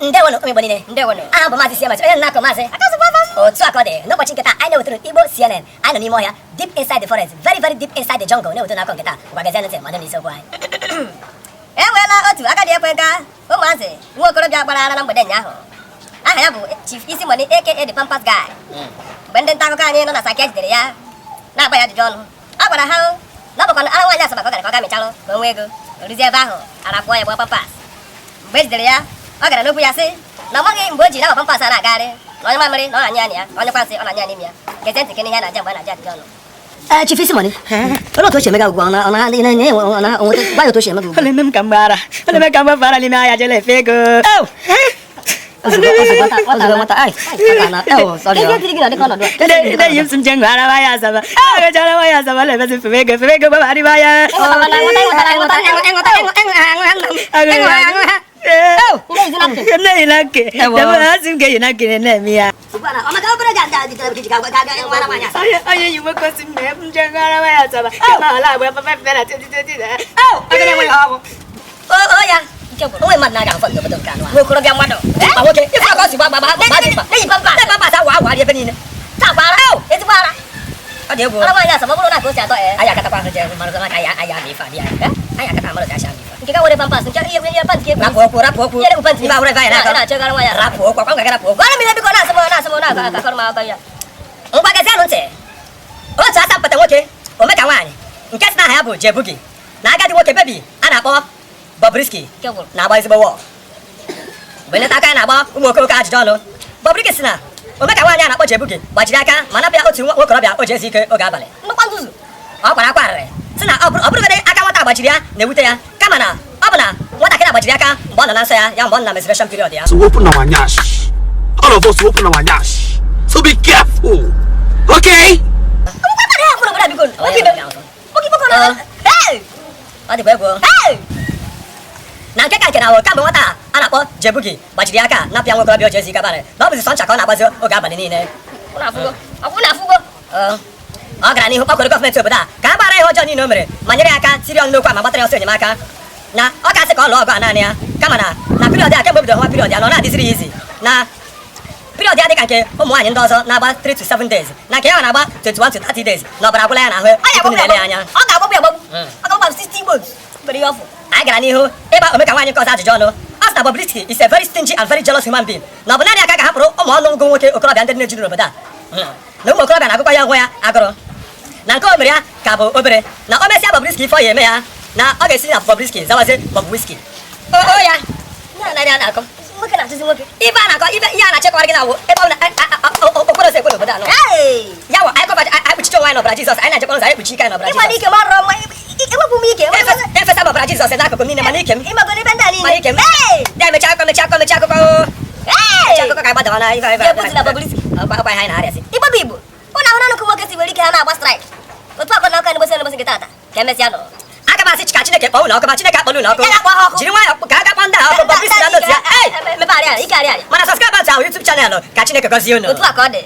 Ndewono umebonine. Ndewono. Ah, bo mazi siama. Onye nnako mazi. Akazu papa. Otu akode. N'ụbọchị nketa anyị na-wetara Igbo CNN. Anyị nọ n'ime ọhịa, deep inside the forest, very very deep inside the jungle. Na-ewetara n'akọ nketa. Gwagazie ntị madam n'isi okwu anyị. Enweela otu agadi ekwenka ụmụazị nwa okorobịa gbara ara na mgbede ụnyaahụ. Aha ya bụ Chief Isimoni aka the Pampas Guy. Mgbe ndị nta akụkọ anyị nọ na Saket dere ya na-agba ya ajụjụ ọnụ. A gwara ha na ọ bụkwa ara nwaanyị Asaba ka ọ gara ka ọ ga mechalụ ka o nwee ego. O ruzie ebe ahụ arapụọ ya gbaa pampas. Mgbe e jidere ya ọ gara n'okwu ya sị na ọ maghị mgbe o ji na pampas a na-agagharị na onye mamịrị na ọ na-anya anya ya onye kwansị ọ na-anya n'ime ya gezie ntị kene ihe na-aja mgbe a na-aja ajụjụ ọnụ. Chief Isimoni, olee otu o si emega ugwu gwa ya otu o si emega ugwu. Ole m ka mgbara ole m ka mgbara n'ime ahịa jele efe ego. Ide yi m si nje ngwara waya Asaba agachara waya Asaba lebezi febe ego gbabari waya nne yi na nke asị m ka eyi na nke na-eme ya onye yi nwoke osi m na nje ngwara waya Asaba kama ala agba papa fere onwe mmadụ na-aga afọ n'obodo nke anụ nwa okorobịa mmadụ ma nwoke ife aka o si gbagba eyi pampas awụ awụ ebe niile taa gbara ezigbo ara ọ dị egwu ara nwaanyị Asaba ọ bụrụ na ka o si atọ anyị akatakwa ahụ je mara zọna ka anyị ama ife abịa anyị akata amarọ ji asha ama ife nke ka were pampas nke ihe pant ka egwu rapụ okwu nyere pant ibe awụrụ ebe anyị na-achọgara nwa ya rapụ okwu akwa ngaga rapụ okwu ara mmiri biko na-asụ m na-akọrọ m akọ ya ngwa gezianụ ntị otu asa mpata nwoke omeka nwaanyị nke si na aha ya bụ Jebugi na agadi nwoke bebi a na-akpọ Bobrisky na-agba ezigbo wọl mgbe nleta aka ya na-agba ụmụ okooko ajụjụ ọnụ Bobrisky si na omeka nwaanyị a na-akpọ Jebugi gbajiri aka ma napụ ya otu nwa okorobịa o ji ezi ike oge abalị nnukwu nzuzu ọ kwara akwa arịrị si na ọ bụrụgodị aka nwata gbajiri ya na-ewute ya kama na ọ bụ na nwatakịrị gbajiri aka mgbe ọ nọ na nsọ ya mgbe ọ nọ na menstruation period ya. So open our nyash. All of us open our nyash. So be careful. Okay? Ọ dịkwa egwu na nke ka nke na kamgbe nwata a na-akpọ Jebugi gbajiri aka napụ ya nwa okorobịa o ji ezi ike abalị na ọ bụzi sọ ncha ka ọ na-agbazi oge abalị niile ọ gara n'ihu kpọkọrọ gọọmenti obodo a ka a gbara ihe ọjọọ niile o mere ma nyere ya aka tiri ọnụ n'okwu ma gbatara ya ọsọ enyemaka na ọ ga-asị ka ọ lụọ ọgụ a naanị ya kama na period a kemgbe o bidoro nwa period ya na ọ na-adịziri ya izi na period ya dị ka nke ụmụ nwaanyị ndị ọzọ na-agba 3 to 7 days na nke ya na-agba 21 to 30 days na ọbara agwụla ya n'ahụ na-ele ya anya ọ ga-agbagbu ya agbagbu 60 Igbo anyị gara n'ihu ịgba omeka nwaanyị nke ọzọ ajụjụ ọnụ ọ sị na Bobrisky is a very stingy and very jealous human being na ọ bụ naanị aka ga-hapụrụ ụmụ ọnụ ngụ nwoke okorobịa ndị na-ejuru n'obodo a na ụmụ okorobịa na-agụkọ ya onwe ya agụrụ na nke o mere ya ka bụ obere na o mesịa Bobrisky ife ọ ya eme ya na ọ ga-esi na Bobrisky zawazie Bobrisky ya na-akọ nwoke na-achụzi nwoke ibe a na-akọ ibe ihe a na-achịkọrọ gị na awụ ebe ọ na okporo ose ekwe n'obodo anọ ya wa anyị ekpuchiche onwe anyị n'ọbara Jizọs anyị na-ejekwa ụzọ anyị ekpuchi ike anyị n'ọbara Jizọs efesa m ọbara Jizọs n'akụkụ niile mana ike m mana ike m ya emechi akụkọ akụkọ ka gbadawa na ife ọkwa ihe anyị na-arịasị Igbo ụlọ ahụ nanụkụ nwoke si were ike ha na-agba straịk otu akọ na ọka n'ebosi nke tata ka emesịa nọ aga m asị ka Chineke kpọọ ụlọ ọkụ ma Chineke akpọlụ ụlọ ọkụ jiri nwayọọ ka a gakpọ ndị ahụ Bobrisky na notu ya mana sọskraịbụ ahụ YouTube chanel ka Chineke gọzie unu otu a ka ọ dị